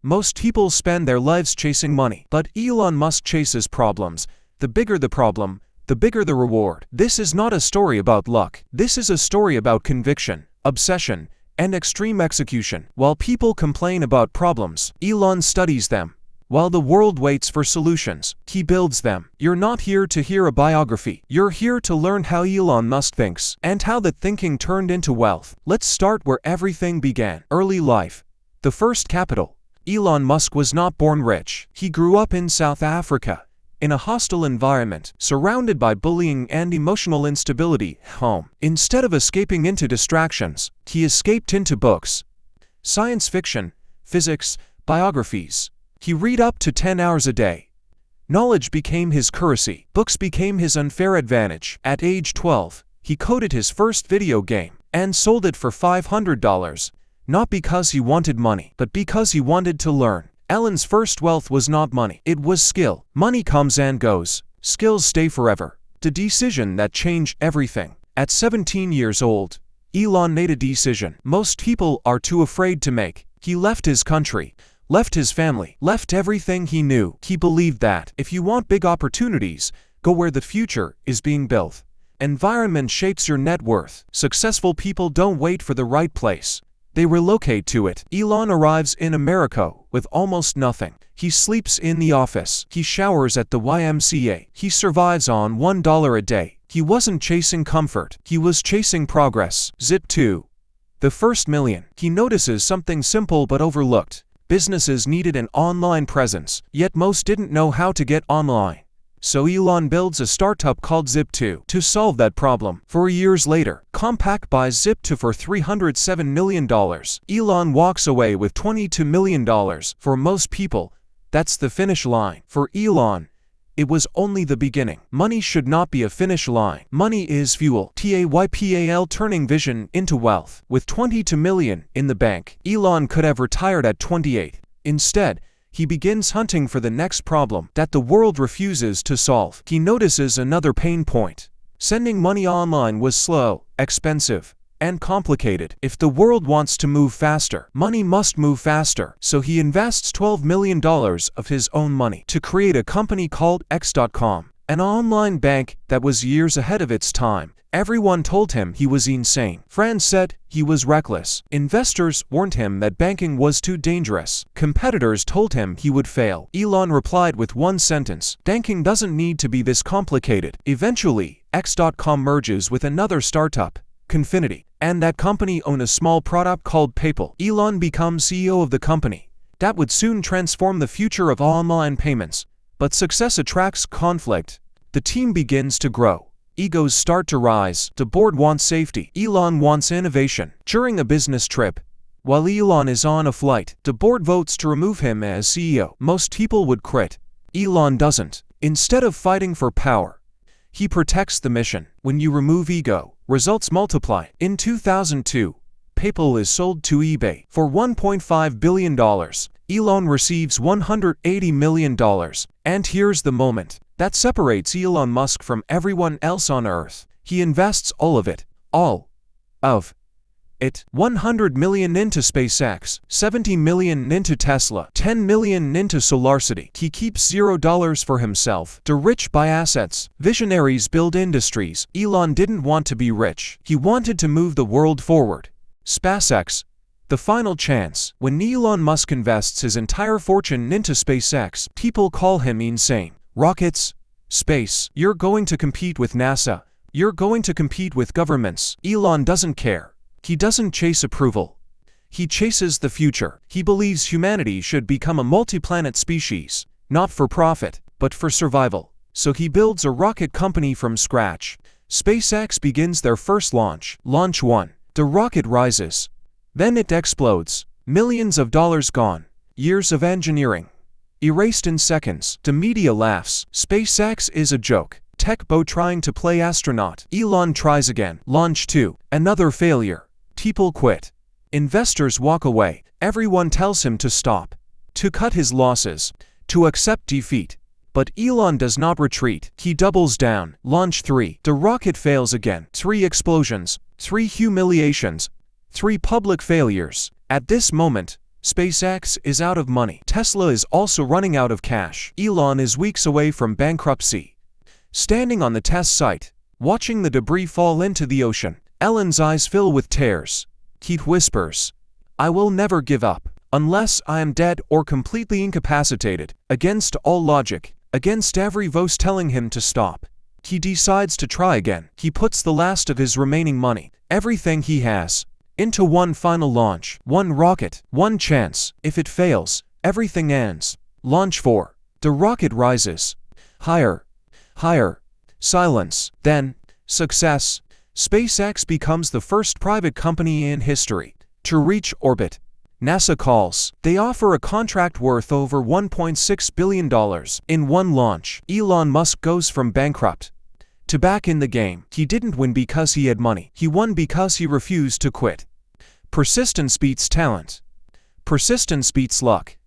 Most people spend their lives chasing money, but Elon Musk chases problems. The bigger the problem, the bigger the reward. This is not a story about luck. This is a story about conviction, obsession, and extreme execution. While people complain about problems, Elon studies them. While the world waits for solutions, he builds them. You're not here to hear a biography. You're here to learn how Elon Musk thinks, and how that thinking turned into wealth. Let's start where everything began. Early life. The first capital. Elon Musk was not born rich. He grew up in South Africa, in a hostile environment, surrounded by bullying and emotional instability. Home. Instead of escaping into distractions, he escaped into books. Science fiction, physics, biographies. He read up to 10 hours a day. Knowledge became his currency. Books became his unfair advantage. At age 12, he coded his first video game and sold it for $500. Not because he wanted money, but because he wanted to learn. Elon's first wealth was not money, it was skill. Money comes and goes. Skills stay forever. The decision that changed everything. At 17 years old, Elon made a decision most people are too afraid to make. He left his country, left his family, left everything he knew. He believed that if you want big opportunities, go where the future is being built. Environment shapes your net worth. Successful people don't wait for the right place. They relocate to it. Elon arrives in America with almost nothing. He sleeps in the office. He showers at the YMCA. He survives on $1 a day. He wasn't chasing comfort. He was chasing progress. Zip 2. The first million. He notices something simple but overlooked. Businesses needed an online presence, yet most didn't know how to get online. So Elon builds a startup called Zip2 to solve that problem. 4 years later, Compaq buys Zip2 for $307 million. Elon walks away with $22 million. For most people, that's the finish line. For Elon, it was only the beginning. Money should not be a finish line. Money is fuel. TAYPAL, turning vision into wealth. With $22 million in the bank, Elon could have retired at 28. Instead, he begins hunting for the next problem that the world refuses to solve. He notices another pain point. Sending money online was slow, expensive, and complicated. If the world wants to move faster, money must move faster. So he invests $12 million of his own money to create a company called X.com, an online bank that was years ahead of its time. Everyone told him he was insane. Friends said he was reckless. Investors warned him that banking was too dangerous. Competitors told him he would fail. Elon replied with one sentence: "Banking doesn't need to be this complicated." Eventually, X.com merges with another startup, Confinity, and that company owned a small product called PayPal. Elon becomes CEO of the company. That would soon transform the future of online payments. But success attracts conflict. The team begins to grow. Egos start to rise. The board wants safety. Elon wants innovation. During a business trip, while Elon is on a flight, the board votes to remove him as CEO. Most people would quit. Elon doesn't. Instead of fighting for power, he protects the mission. When you remove ego, results multiply. In 2002, PayPal is sold to eBay for $1.5 billion. Elon receives $180 million. And here's the moment that separates Elon Musk from everyone else on Earth. He invests all of it. All of it. $100 million into SpaceX, $70 million into Tesla, $10 million into SolarCity. He keeps $0 for himself. The rich buy assets. Visionaries build industries. Elon didn't want to be rich. He wanted to move the world forward. SpaceX. The final chance. When Elon Musk invests his entire fortune into SpaceX, people call him insane. Rockets, space. You're going to compete with NASA. You're going to compete with governments. Elon doesn't care. He doesn't chase approval. He chases the future. He believes humanity should become a multi-planet species, not for profit, but for survival. So he builds a rocket company from scratch. SpaceX begins their first launch. Launch 1. The rocket rises. Then it explodes. Millions of dollars gone. Years of engineering erased in seconds. The media laughs. SpaceX is a joke. Tech boat trying to play astronaut. Elon tries again. Launch 2. Another failure. People quit. Investors walk away. Everyone tells him to stop, to cut his losses, to accept defeat. But Elon does not retreat. He doubles down. Launch 3. The rocket fails again. 3 explosions. 3 humiliations. 3 public failures. At this moment, SpaceX is out of money. Tesla is also running out of cash. Elon is weeks away from bankruptcy. Standing on the test site, watching the debris fall into the ocean, Elon's eyes fill with tears. Keith whispers, "I will never give up, unless I am dead or completely incapacitated." Against all logic, against every voice telling him to stop, he decides to try again. He puts the last of his remaining money, everything he has, into one final launch, one rocket, one chance. If it fails, everything ends. Launch 4. The rocket rises. Higher. Higher. Silence. Then, success. SpaceX becomes the first private company in history to reach orbit. NASA calls. They offer a contract worth over $1.6 billion in one launch. Elon Musk goes from bankrupt to back in the game. He didn't win because he had money. He won because he refused to quit. Persistence beats talent. Persistence beats luck.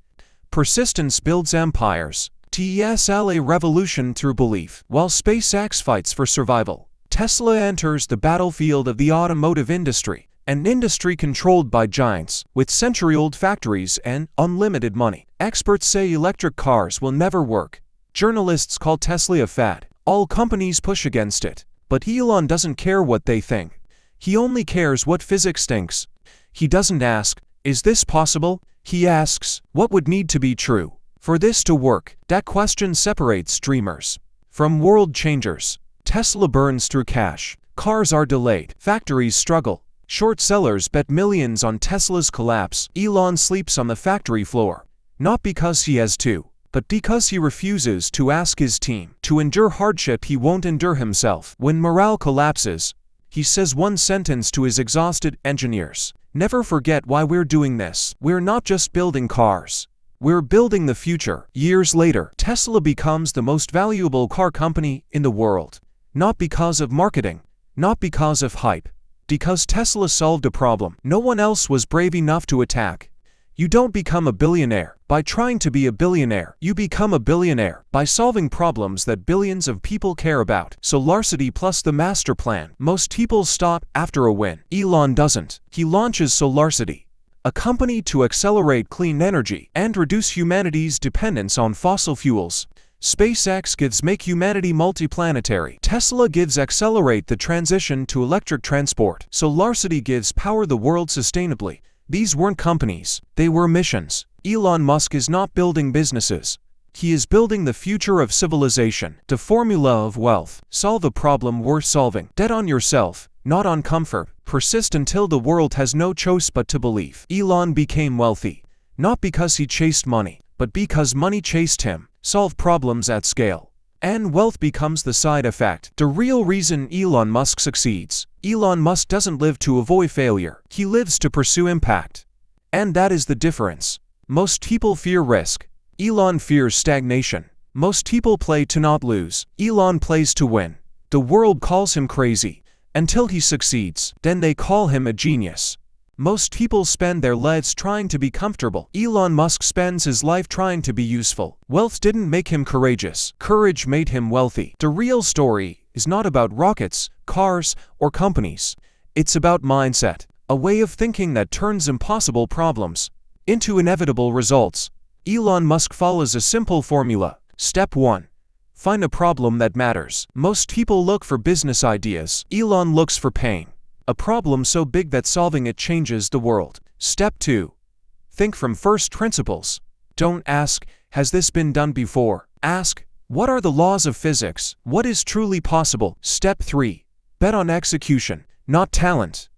Persistence builds empires. Tesla revolution through belief. While SpaceX fights for survival, Tesla enters the battlefield of the automotive industry, an industry controlled by giants with century-old factories and unlimited money. Experts say electric cars will never work. Journalists call Tesla a fad. All companies push against it. But Elon doesn't care what they think. He only cares what physics thinks. He doesn't ask, "Is this possible?" He asks, "What would need to be true for this to work?" That question separates dreamers from world changers. Tesla burns through cash. Cars are delayed. Factories struggle. Short sellers bet millions on Tesla's collapse. Elon sleeps on the factory floor, not because he has to, but because he refuses to ask his team to endure hardship he won't endure himself. When morale collapses, he says one sentence to his exhausted engineers: "Never forget why we're doing this. We're not just building cars. We're building the future." Years later, Tesla becomes the most valuable car company in the world. Not because of marketing, not because of hype, because Tesla solved a problem no one else was brave enough to attack. You don't become a billionaire by trying to be a billionaire. You become a billionaire by solving problems that billions of people care about. Solarcity plus the master plan. Most people stop after a win. Elon doesn't. He launches Solarcity, a company to accelerate clean energy and reduce humanity's dependence on fossil fuels. SpaceX gives make humanity multiplanetary. Tesla gives accelerate the transition to electric transport. Solarcity gives power the world sustainably. These weren't companies, they were missions. Elon Musk is not building businesses. He is building the future of civilization. The formula of wealth. Solve a problem worth solving. Bet on yourself, not on comfort. Persist until the world has no choice but to believe. Elon became wealthy, not because he chased money, but because money chased him. Solve problems at scale, and wealth becomes the side effect. The real reason Elon Musk succeeds. Elon Musk doesn't live to avoid failure. He lives to pursue impact. And that is the difference. Most people fear risk. Elon fears stagnation. Most people play to not lose. Elon plays to win. The world calls him crazy until he succeeds. Then they call him a genius. Most people spend their lives trying to be comfortable. Elon Musk spends his life trying to be useful. Wealth didn't make him courageous. Courage made him wealthy. The real story is not about rockets, cars, or companies. It's about mindset, a way of thinking that turns impossible problems into inevitable results. Elon Musk follows a simple formula. Step 1. Find a problem that matters. Most people look for business ideas. Elon looks for pain. A problem so big that solving it changes the world. Step 2. Think from first principles. Don't ask, "Has this been done before?" Ask, "What are the laws of physics? What is truly possible?" Step 3. Bet on execution, not talent,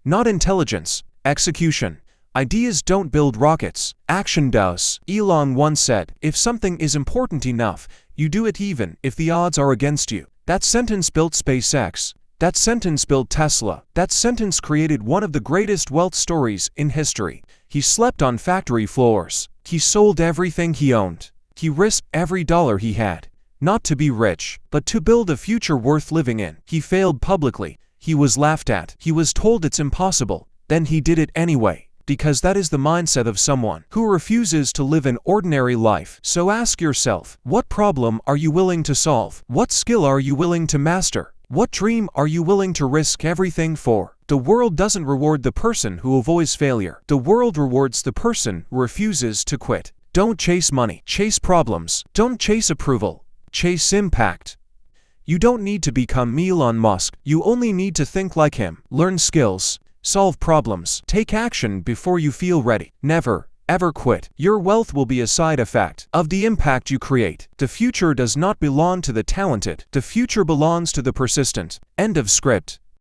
not intelligence, execution. Ideas don't build rockets, action does. Elon once said, "If something is important enough, you do it even if the odds are against you." That sentence built SpaceX. That sentence built Tesla. That sentence created one of the greatest wealth stories in history. He slept on factory floors. He sold everything he owned. He risked every dollar he had, not to be rich, but to build a future worth living in. He failed publicly. He was laughed at. He was told it's impossible. Then he did it anyway, because that is the mindset of someone who refuses to live an ordinary life. So ask yourself, what problem are you willing to solve? What skill are you willing to master? What dream are you willing to risk everything for? The world doesn't reward the person who avoids failure. The world rewards the person who refuses to quit. Don't chase money, chase problems. Don't chase approval, chase impact. You don't need to become Elon Musk. You only need to think like him. Learn skills, solve problems, take action before you feel ready. Never, ever quit. Your wealth will be a side effect of the impact you create. The future does not belong to the talented. The future belongs to the persistent. End of script.